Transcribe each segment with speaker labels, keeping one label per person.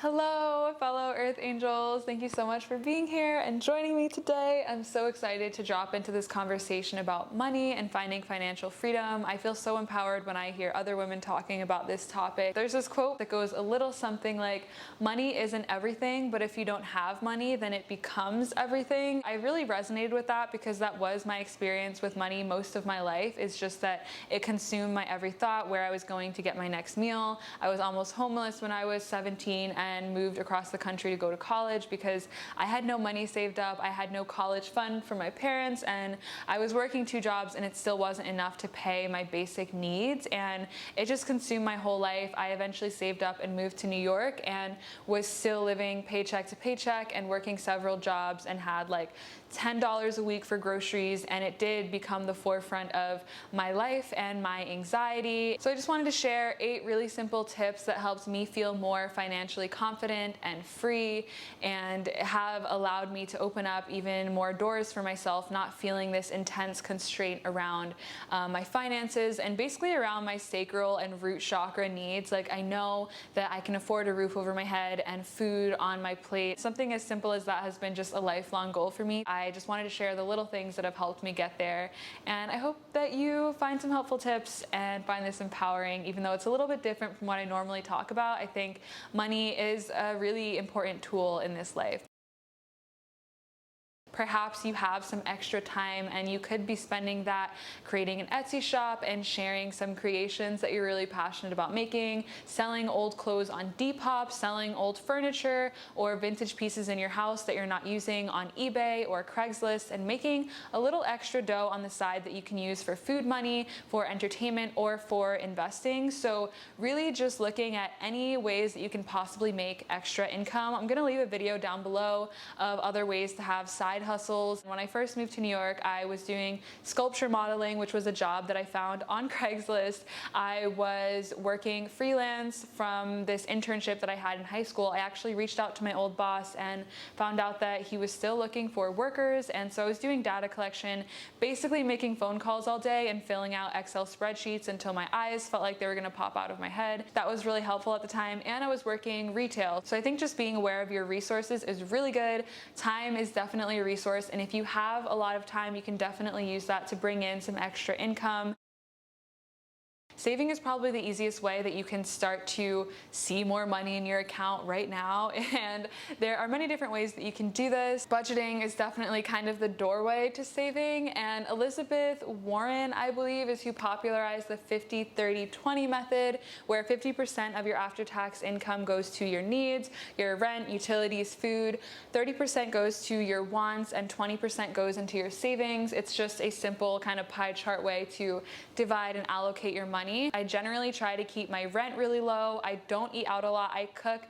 Speaker 1: Hello, fellow Earth Angels. Thank you so much for being here and joining me today. I'm so excited to drop into this conversation about money and finding financial freedom. I feel so empowered when I hear other women talking about this topic. There's this quote that goes a little something like, money isn't everything, but if you don't have money, then it becomes everything. I really resonated with that because that was my experience with money most of my life. It's just that it consumed my every thought, where I was going to get my next meal. I was almost homeless when I was 17 and moved across the country to go to college because I had no money saved up. I had no college fund for my parents, and I was working 2 jobs and it still wasn't enough to pay my basic needs, and it just consumed my whole life. I eventually saved up and moved to New York and was still living paycheck to paycheck and working several jobs and had like $10 a week for groceries, and it did become the forefront of my life and my anxiety. So I just wanted to share 8 really simple tips that helped me feel more financially confident and free, and have allowed me to open up even more doors for myself, not feeling this intense constraint around my finances and basically around my sacral and root chakra needs. Like, I know that I can afford a roof over my head and food on my plate. Something as simple as that has been just a lifelong goal for me. I just wanted to share the little things that have helped me get there, and I hope that you find some helpful tips and find this empowering, even though it's a little bit different from what I normally talk about. I think money is a really important tool in this life. Perhaps you have some extra time and you could be spending that creating an Etsy shop and sharing some creations that you're really passionate about making, selling old clothes on Depop, selling old furniture or vintage pieces in your house that you're not using on eBay or Craigslist, and making a little extra dough on the side that you can use for food money, for entertainment, or for investing. So really just looking at any ways that you can possibly make extra income. I'm gonna leave a video down below of other ways to have side hustles. When I first moved to New York, I was doing sculpture modeling, which was a job that I found on Craigslist. I was working freelance from this internship that I had in high school. I actually reached out to my old boss and found out that he was still looking for workers, and so I was doing data collection, basically making phone calls all day and filling out Excel spreadsheets until my eyes felt like they were gonna pop out of my head. That was really helpful at the time, and I was working retail. So I think just being aware of your resources is really good. Time is definitely a resource, and if you have a lot of time, you can definitely use that to bring in some extra income. Saving is probably the easiest way that you can start to see more money in your account right now, and there are many different ways that you can do this. Budgeting is definitely kind of the doorway to saving, and Elizabeth Warren, I believe, is who popularized the 50-30-20 method, where 50% of your after-tax income goes to your needs, your rent, utilities, food, 30% goes to your wants, and 20% goes into your savings. It's just a simple kind of pie chart way to divide and allocate your money. I generally try to keep my rent really low. I don't eat out a lot. I cook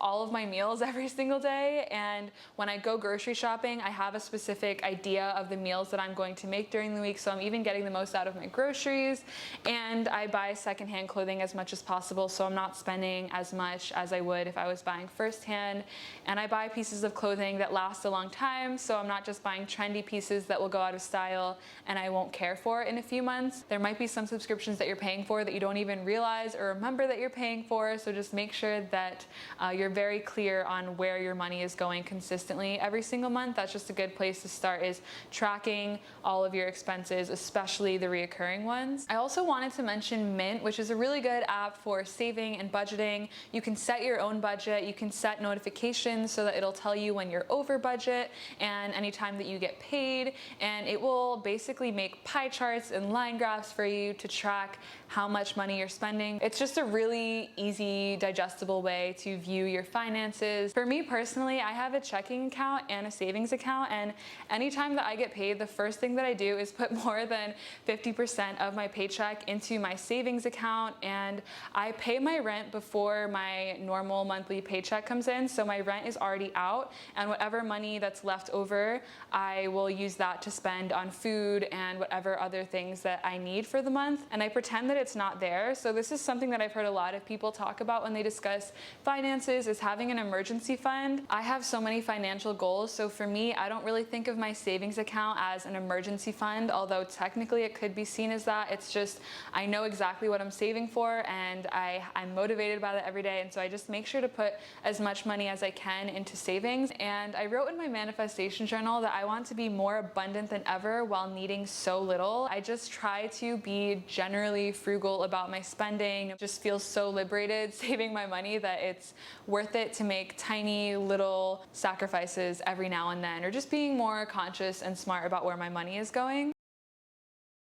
Speaker 1: all of my meals every single day, and when I go grocery shopping, I have a specific idea of the meals that I'm going to make during the week, so I'm even getting the most out of my groceries. And I buy secondhand clothing as much as possible, so I'm not spending as much as I would if I was buying firsthand. And I buy pieces of clothing that last a long time, so I'm not just buying trendy pieces that will go out of style and I won't care for in a few months. There might be some subscriptions that you're paying for that you don't even realize or remember that you're paying for, so just make sure that you're very clear on where your money is going consistently every single month. That's just a good place to start, is tracking all of your expenses, especially the reoccurring ones. I also wanted to mention Mint, which is a really good app for saving and budgeting. You can set your own budget. You can set notifications so that it'll tell you when you're over budget and anytime that you get paid, and it will basically make pie charts and line graphs for you to track how much money you're spending. It's just a really easy, digestible way to view your finances. For me personally, I have a checking account and a savings account, and anytime that I get paid, the first thing that I do is put more than 50% of my paycheck into my savings account, and I pay my rent before my normal monthly paycheck comes in, so my rent is already out, and whatever money that's left over, I will use that to spend on food and whatever other things that I need for the month, and I pretend that it's not there. So this is something that I've heard a lot of people talk about when they discuss finances, is having an emergency fund. I have so many financial goals, so for me, I don't really think of my savings account as an emergency fund, although technically it could be seen as that. It's just, I know exactly what I'm saving for, and I'm motivated by that every day, and so I just make sure to put as much money as I can into savings. And I wrote in my manifestation journal that I want to be more abundant than ever while needing so little. I just try to be generally frugal about my spending. It just feels so liberated saving my money that it's worth it to make tiny little sacrifices every now and then, or just being more conscious and smart about where my money is going.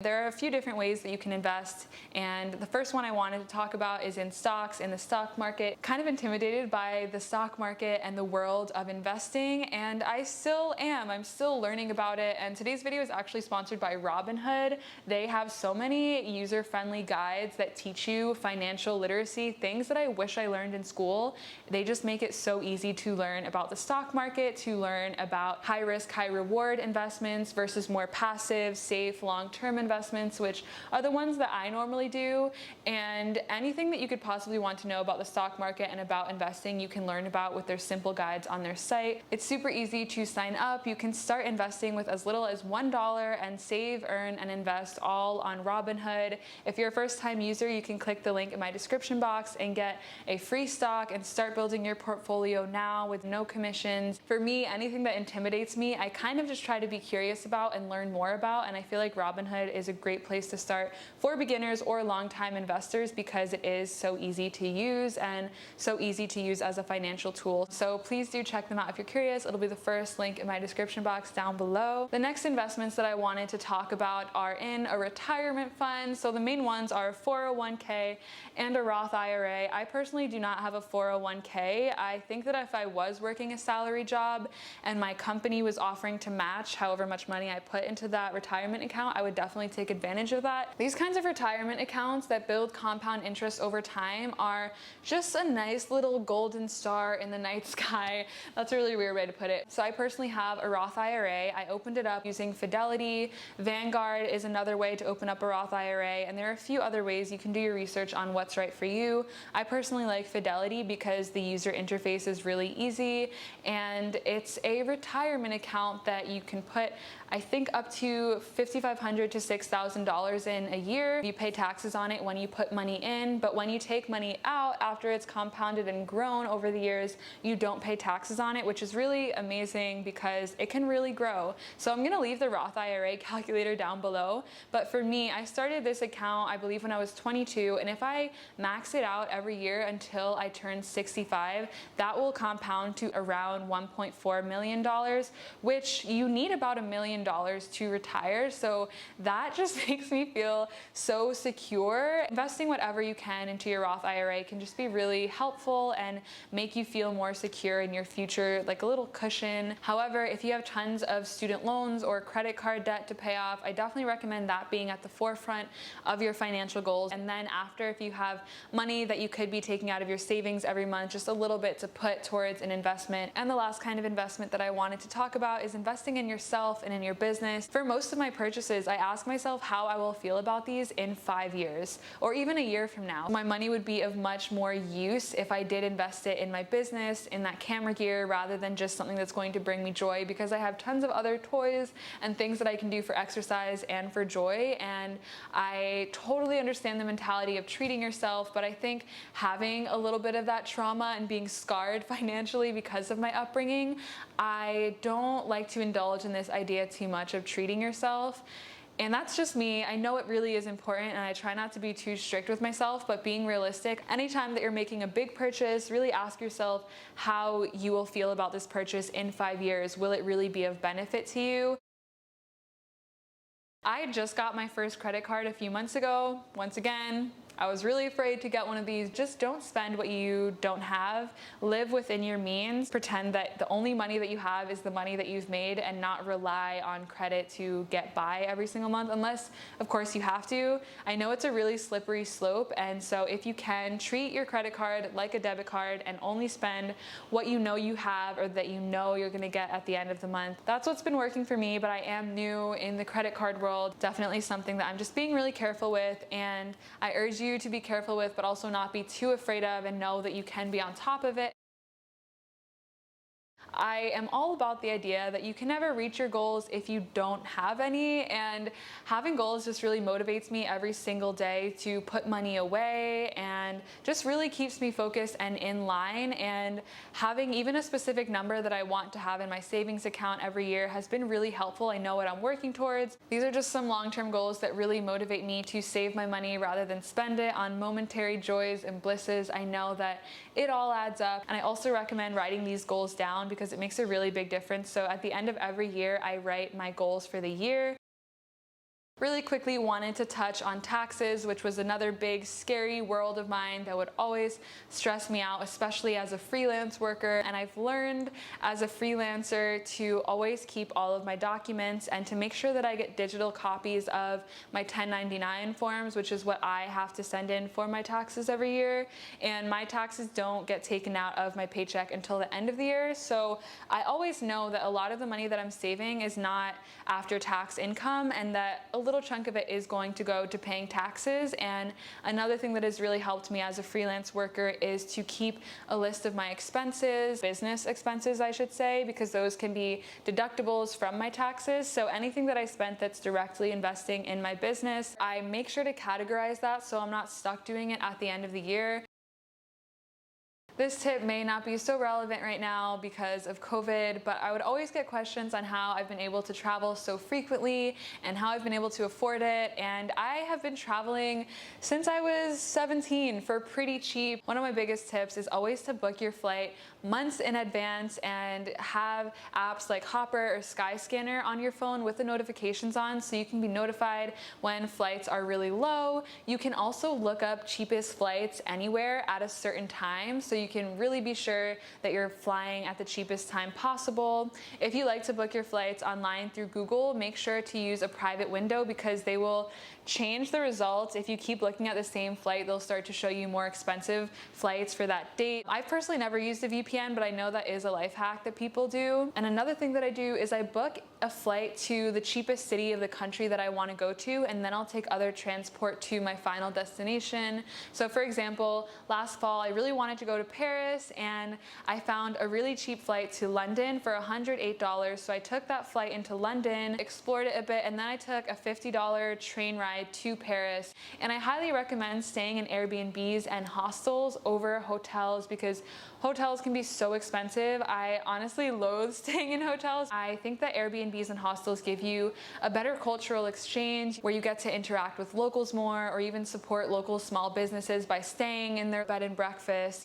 Speaker 1: There are a few different ways that you can invest, and the first one I wanted to talk about is in stocks, in the stock market. Kind of intimidated by the stock market and the world of investing, and I still am. I'm still learning about it, and today's video is actually sponsored by Robinhood. They have so many user-friendly guides that teach you financial literacy, things that I wish I learned in school. They just make it so easy to learn about the stock market, to learn about high-risk, high-reward investments versus more passive, safe, long-term investments, which are the ones that I normally do. And anything that you could possibly want to know about the stock market and about investing, you can learn about with their simple guides on their site. It's super easy to sign up. You can start investing with as little as $1 and save, earn, and invest all on Robinhood. If you're a first-time user, you can click the link in my description box and get a free stock and start building your portfolio now with no commissions. For me, anything that intimidates me, I kind of just try to be curious about and learn more about, and I feel like Robinhood is a great place to start for beginners or long-time investors because it is so easy to use and so easy to use as a financial tool. So please do check them out if you're curious. It'll be the first link in my description box down below. The next investments that I wanted to talk about are in a retirement fund. So the main ones are 401k and a Roth IRA. I personally do not have a 401k. I think that if I was working a salary job and my company was offering to match however much money I put into that retirement account, I would definitely take advantage of that. These kinds of retirement accounts that build compound interest over time are just a nice little golden star in the night sky. That's a really weird way to put it. So I personally have a Roth IRA. I opened it up using Fidelity. Vanguard is another way to open up a Roth IRA, and there are a few other ways. You can do your research on what's right for you. I personally like Fidelity because the user interface is really easy, and it's a retirement account that you can put, I think, up to $5,500 to $6,000 in a year. You pay taxes on it when you put money in, but when you take money out after it's compounded and grown over the years, you don't pay taxes on it, which is really amazing because it can really grow. So I'm gonna leave the Roth IRA calculator down below, but for me, I started this account, I believe, when I was 22, and if I max it out every year until I turn 65, that will compound to around $1.4 million, which you need about $1 million to retire. So that just makes me feel so secure. Investing whatever you can into your Roth IRA can just be really helpful and make you feel more secure in your future, like a little cushion. However, if you have tons of student loans or credit card debt to pay off, I definitely recommend that being at the forefront of your financial goals. And then after, if you have money that you could be taking out of your savings every month, just a little bit to put towards an investment. And the last kind of investment that I wanted to talk about is investing in yourself and in your business. For most of my purchases, I ask myself how I will feel about these in 5 years or even a year from now. My money would be of much more use if I did invest it in my business, in that camera gear, rather than just something that's going to bring me joy, because I have tons of other toys and things that I can do for exercise and for joy. And I totally understand the mentality of treating yourself, but I think having a little bit of that trauma and being scarred financially because of my upbringing, I don't like to indulge in this idea too much of treating yourself. And that's just me. I know it really is important, and I try not to be too strict with myself, but being realistic, anytime that you're making a big purchase, really ask yourself how you will feel about this purchase in 5 years. Will it really be of benefit to you? I just got my first credit card a few months ago. Once again, I was really afraid to get one of these. Just don't spend what you don't have. Live within your means. Pretend that the only money that you have is the money that you've made, and not rely on credit to get by every single month, unless, of course, you have to. I know it's a really slippery slope, and so if you can, treat your credit card like a debit card and only spend what you know you have or that you know you're gonna get at the end of the month. That's what's been working for me, but I am new in the credit card world. Definitely something that I'm just being really careful with, and I urge you to be careful with, but also not be too afraid of, and know that you can be on top of it. I am all about the idea that you can never reach your goals if you don't have any, and having goals just really motivates me every single day to put money away and just really keeps me focused and in line. And having even a specific number that I want to have in my savings account every year has been really helpful. I know what I'm working towards. These are just some long-term goals that really motivate me to save my money rather than spend it on momentary joys and blisses. I know that it all adds up, and I also recommend writing these goals down because it makes a really big difference. So at the end of every year, I write my goals for the year. Really quickly wanted to touch on taxes, which was another big scary world of mine that would always stress me out, especially as a freelance worker. And I've learned as a freelancer to always keep all of my documents and to make sure that I get digital copies of my 1099 forms, which is what I have to send in for my taxes every year. And my taxes don't get taken out of my paycheck until the end of the year. So I always know that a lot of the money that I'm saving is not after tax income, and that a little chunk of it is going to go to paying taxes. And another thing that has really helped me as a freelance worker is to keep a list of my expenses, business expenses I should say, because those can be deductibles from my taxes. So anything that I spent that's directly investing in my business, I make sure to categorize that so I'm not stuck doing it at the end of the year. This tip may not be so relevant right now because of COVID, but I would always get questions on how I've been able to travel so frequently and how I've been able to afford it. And I have been traveling since I was 17 for pretty cheap. One of my biggest tips is always to book your flight months in advance and have apps like Hopper or Skyscanner on your phone with the notifications on so you can be notified when flights are really low. You can also look up cheapest flights anywhere at a certain time, so you can really be sure that you're flying at the cheapest time possible. If you like to book your flights online through Google, make sure to use a private window because they will change the results. If you keep looking at the same flight, they'll start to show you more expensive flights for that date. I've personally never used a VPN, but I know that is a life hack that people do. And another thing that I do is I book a flight to the cheapest city of the country that I want to go to, and then I'll take other transport to my final destination. So for example, last fall I really wanted to go to Paris, and I found a really cheap flight to London for $108. So I took that flight into London, explored it a bit, and then I took a $50 train ride to Paris. And I highly recommend staying in Airbnbs and hostels over hotels because hotels can be so expensive. I honestly loathe staying in hotels. I think that Airbnbs and hostels give you a better cultural exchange where you get to interact with locals more, or even support local small businesses by staying in their bed and breakfast.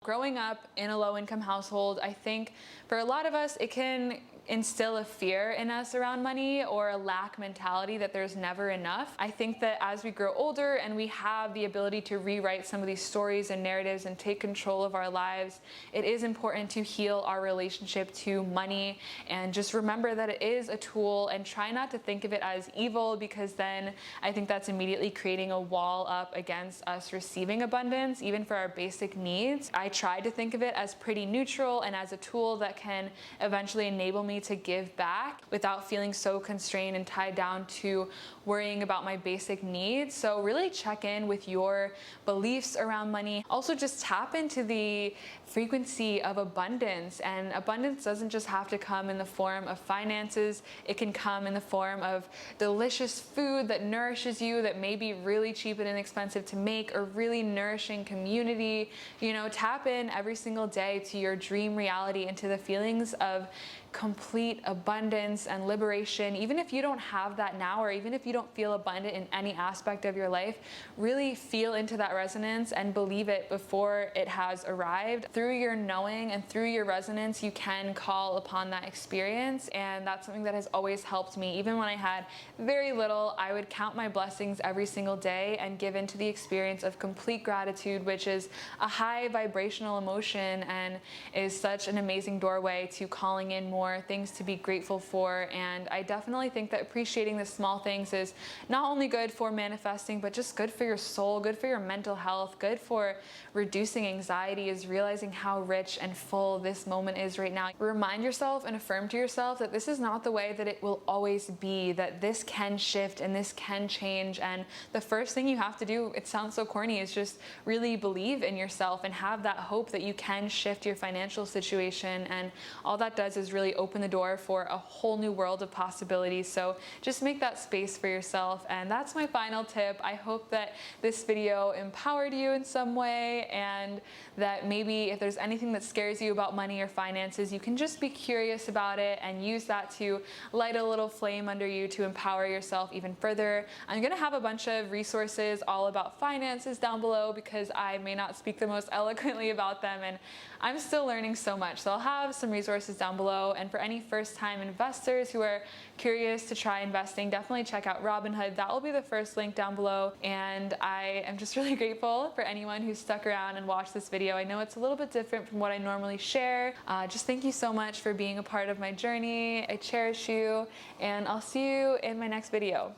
Speaker 1: Growing up in a low-income household, I think for a lot of us, it can instill a fear in us around money, or a lack mentality that there's never enough. I think that as we grow older and we have the ability to rewrite some of these stories and narratives and take control of our lives, it is important to heal our relationship to money and just remember that it is a tool, and try not to think of it as evil, because then I think that's immediately creating a wall up against us receiving abundance, even for our basic needs. I try to think of it as pretty neutral and as a tool that can eventually enable me to give back without feeling so constrained and tied down to worrying about my basic needs. So really check in with your beliefs around money. Also just tap into the frequency of abundance, and abundance doesn't just have to come in the form of finances. It can come in the form of delicious food that nourishes you, that may be really cheap and inexpensive to make, or really nourishing community. You know, tap in every single day to your dream reality and to the feelings of complete abundance and liberation. Even if you don't have that now, or even if you don't feel abundant in any aspect of your life, really feel into that resonance and believe it before it has arrived. Through your knowing and through your resonance, you can call upon that experience, and that's something that has always helped me. Even when I had very little, I would count my blessings every single day and give into the experience of complete gratitude, which is a high vibrational emotion and is such an amazing doorway to calling in more things to be grateful for. And I definitely think that appreciating the small things is not only good for manifesting, but just good for your soul, good for your mental health, good for reducing anxiety, is realizing how rich and full this moment is right now. Remind yourself and affirm to yourself that this is not the way that it will always be, that this can shift and this can change. And the first thing you have to do, it sounds so corny, is just really believe in yourself and have that hope that you can shift your financial situation. And all that does is really open the door for a whole new world of possibilities. So just make that space for yourself. And that's my final tip. I hope that this video empowered you in some way, and that maybe if there's anything that scares you about money or finances, you can just be curious about it and use that to light a little flame under you to empower yourself even further. I'm gonna have a bunch of resources all about finances down below, because I may not speak the most eloquently about them, and I'm still learning so much. So I'll have some resources down below. And for any first-time investors who are curious to try investing, definitely check out Robinhood. That will be the first link down below. And I am just really grateful for anyone who's stuck around and watched this video. I know it's a little bit different from what I normally share. Just thank you so much for being a part of my journey. I cherish you, and I'll see you in my next video.